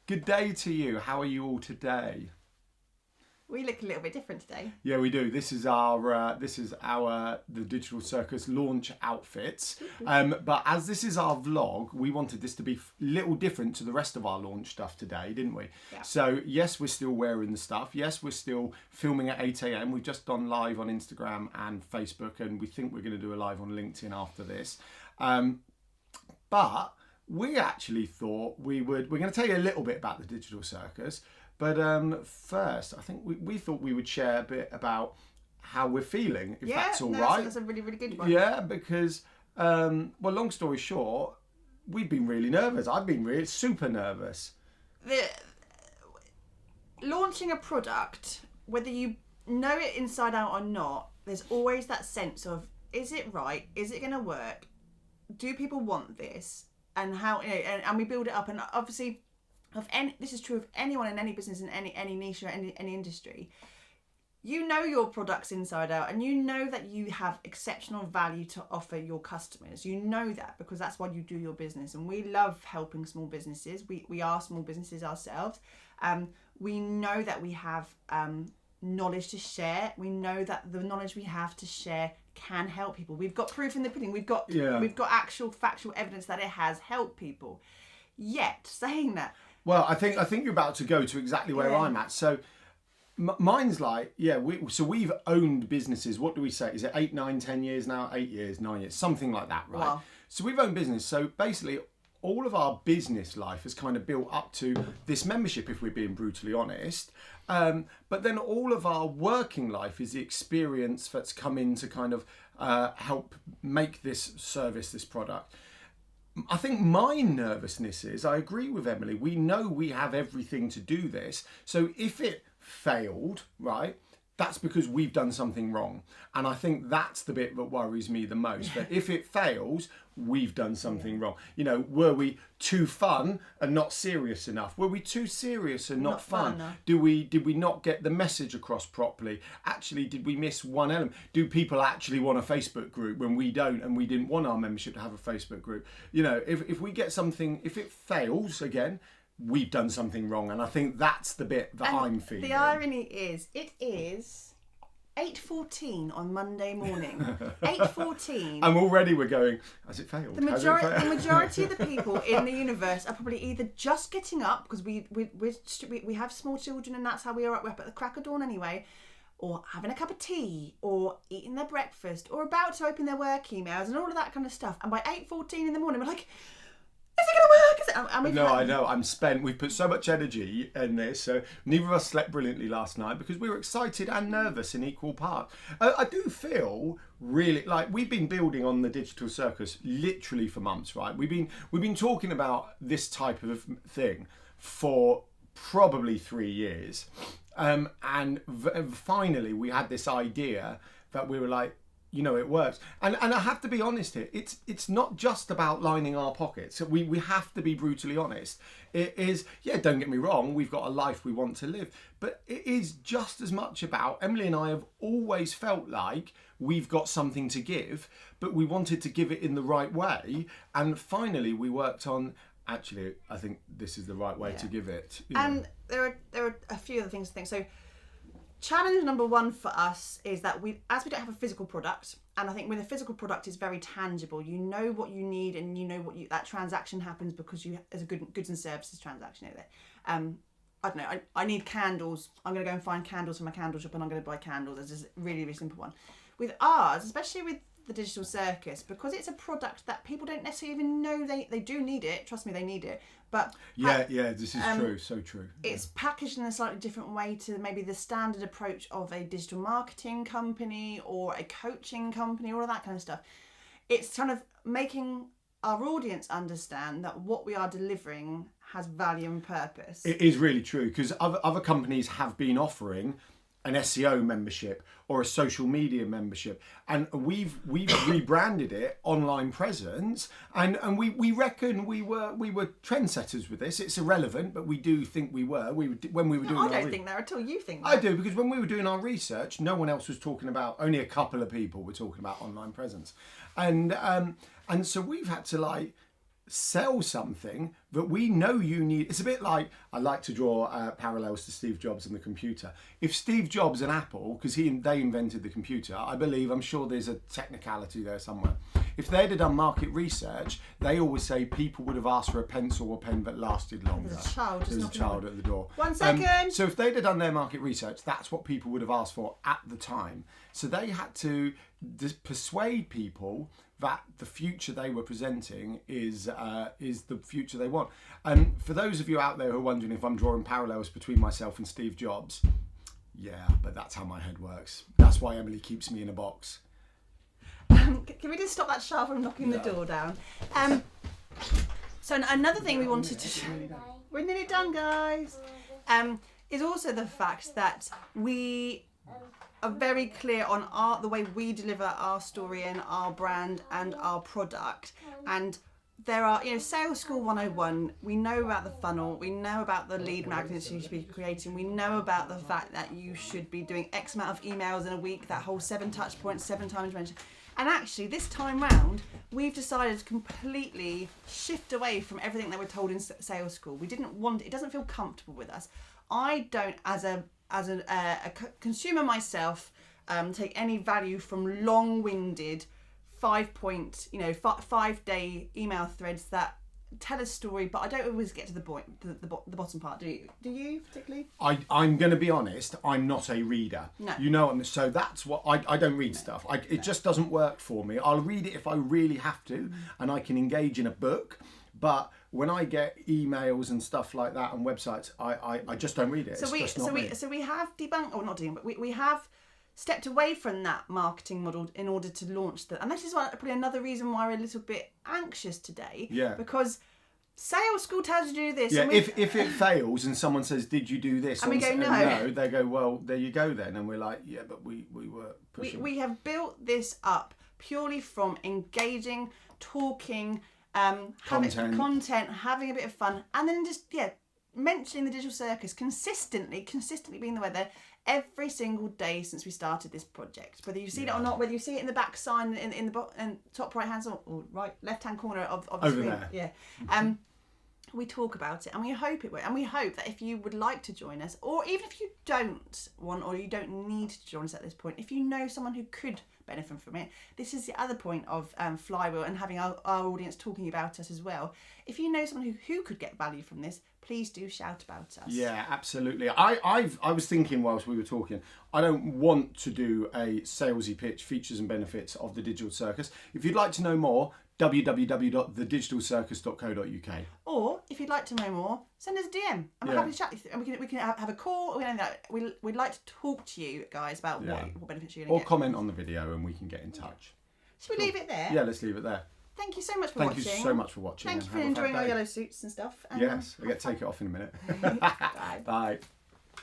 Good day to you. How are you all today? We look a little bit different today. Yeah, we do. This is our the Digital Circus launch outfits. But as this is our vlog, we wanted this to be a little different to the rest of our launch stuff today, didn't we? Yeah. So yes, we're still wearing the stuff. Yes, we're still filming at 8 a.m. We've just gone live on Instagram and Facebook, and we think we're going to do a live on LinkedIn after this. But we actually thought we're going to tell you a little bit about the Digital Circus. But first, I think we thought we would share a bit about how we're feeling, if that's all right. That's a really, really good one. Yeah, because, well, long story short, we've been really nervous. I've been really super nervous. Launching a product, whether you know it inside out or not, there's always that sense of, is it right? Is it going to work? Do people want this? And how, and we build it up. And obviously, this is true of anyone in any business, in any niche or any industry. You know your products inside out, and you know that you have exceptional value to offer your customers. You know that because that's why you do your business. And we love helping small businesses. We are small businesses ourselves. We know that we have knowledge to share. We know that the knowledge we have to share can help people. We've got proof in the pudding. We've got actual factual evidence that it has helped people. Yet saying that. Well, I think you're about to go to exactly where I'm at. So mine's like, we've owned businesses. What do we say? Is it 8, 9, 10 years now? 8 years, 9 years, something like that, right? Wow. So we've owned business. So basically, all of our business life has kind of built up to this membership, if we're being brutally honest. But then all of our working life is the experience that's come in to kind of help make this service, this product. I think my nervousness is, I agree with Emily, we know we have everything to do this. So if it failed, right, that's because we've done something wrong. And I think that's the bit that worries me the most. That if it fails, we've done something wrong. You know, were we too fun and not serious enough? Were we too serious and not fun? No. Did we not get the message across properly? Actually, did we miss one element? Do people actually want a Facebook group when we don't, and we didn't want our membership to have a Facebook group? You know, if we get something, if it fails again, we've done something wrong. And I think that's the bit that I'm feeling. The irony is, it is 8:14 on Monday morning. 8:14. And already we're going, has it failed? The majority of the people in the universe are probably either just getting up, because we have small children and that's how we are up. We're up at the crack of dawn anyway, or having a cup of tea, or eating their breakfast, or about to open their work emails and all of that kind of stuff. And by 8:14 in the morning, we're like, is it going to work? I know. I'm spent. We've put so much energy in this. So neither of us slept brilliantly last night because we were excited and nervous in equal part. I do feel really like we've been building on the Digital Circus literally for months, right? We've been talking about this type of thing for probably 3 years, and finally we had this idea that we were like, you know, it works. And I have to be honest here, it's not just about lining our pockets. We have to be brutally honest. It is, don't get me wrong, we've got a life we want to live, but it is just as much about, Emily and I have always felt like we've got something to give, but we wanted to give it in the right way. And finally we worked on, actually, I think this is the right way to give it. And there are a few other things to think. So challenge number one for us is that we don't have a physical product, and I think with a physical product, it's very tangible. You know what you need, and you know that transaction happens because there's a goods and services transaction there. I don't know. I need candles. I'm going to go and find candles from my candle shop, and I'm going to buy candles. It's just a really, really simple one. With ours, especially with the Digital Circus, because it's a product that people don't necessarily even know they do need it. Trust me, they need it. But this is true, so true. It's packaged in a slightly different way to maybe the standard approach of a digital marketing company or a coaching company, all of that kind of stuff. It's kind of making our audience understand that what we are delivering has value and purpose. It is really true, because other companies have been offering an SEO membership or a social media membership, and we've rebranded it online presence, and we reckon we were trendsetters with this. It's irrelevant, but we do think we were when we were doing. I don't think that until you think that. I do, because when we were doing our research, no one else was talking about. Only a couple of people were talking about online presence, and so we've had to sell something that we know you need. It's a bit like, I like to draw parallels to Steve Jobs and the computer. If Steve Jobs and Apple, because they invented the computer, I'm sure there's a technicality there somewhere. If they'd have done market research, they always say people would have asked for a pencil or pen that lasted longer. There's a child just knocking on. At the door. 1 second. So if they'd have done their market research, that's what people would have asked for at the time. So they had to persuade people that the future they were presenting is the future they want. And for those of you out there who are wondering if I'm drawing parallels between myself and Steve Jobs, yeah, but that's how my head works. That's why Emily keeps me in a box. Can we just stop that child from knocking the door down? So another thing we wanted to show, we're nearly done, guys, is also the fact that we are very clear on the way we deliver our story and our brand and our product. And there are, Sales School 101, we know about the funnel, we know about the lead magnets you should be creating, we know about the fact that you should be doing X amount of emails in a week, that whole 7 touch points, 7 times mentioned. And actually, this time round, we've decided to completely shift away from everything that we're told in Sales School. We didn't want it doesn't feel comfortable with us. I don't, as a consumer myself, take any value from long-winded 5-day email threads that tell a story, but I don't always get to the point, the bottom part. Do you? Do you particularly? I'm going to be honest. I'm not a reader. No. So that's what I don't read stuff. It just doesn't work for me. I'll read it if I really have to, and I can engage in a book. But when I get emails and stuff like that on websites, I just don't read it. So we have debunked, or not debunked, but we have stepped away from that marketing model in order to launch and this is probably another reason why we're a little bit anxious today. Yeah. Because Sales School tells you to do this. Yeah. If it fails and someone says, "Did you do this?" and we go, no, they go, "Well, there you go then," and we're like, "Yeah, but we were pushing." We have built this up purely from engaging, talking, content, having a bit of fun, and then just mentioning the Digital Circus consistently being the weather every single day since we started this project. Whether you've seen it or not, whether you see it in the back sign in the top right hand or right left hand corner of the over screen. there. Yeah. We talk about it and we hope it will. And we hope that if you would like to join us, or even if you don't want or you don't need to join us at this point, if you know someone who could benefit from it, this is the other point of Flywheel and having our audience talking about us as well. If you know someone who could get value from this, please do shout about us. Yeah, absolutely. I was thinking whilst we were talking, I don't want to do a salesy pitch, features and benefits of the Digital Circus. If you'd like to know more, www.thedigitalcircus.co.uk. Or if you'd like to know more, send us a DM. I'm happy to chat with you, and we can have a call. We'd like to talk to you guys about what benefits you're going to get. Or comment on the video, and we can get in touch. Should we leave it there? Yeah, let's leave it there. Thank you so much for watching. Thank you so much for watching. Thank you for enjoying our yellow suits and stuff. And yes, I get to take it off in a minute. Bye. Bye.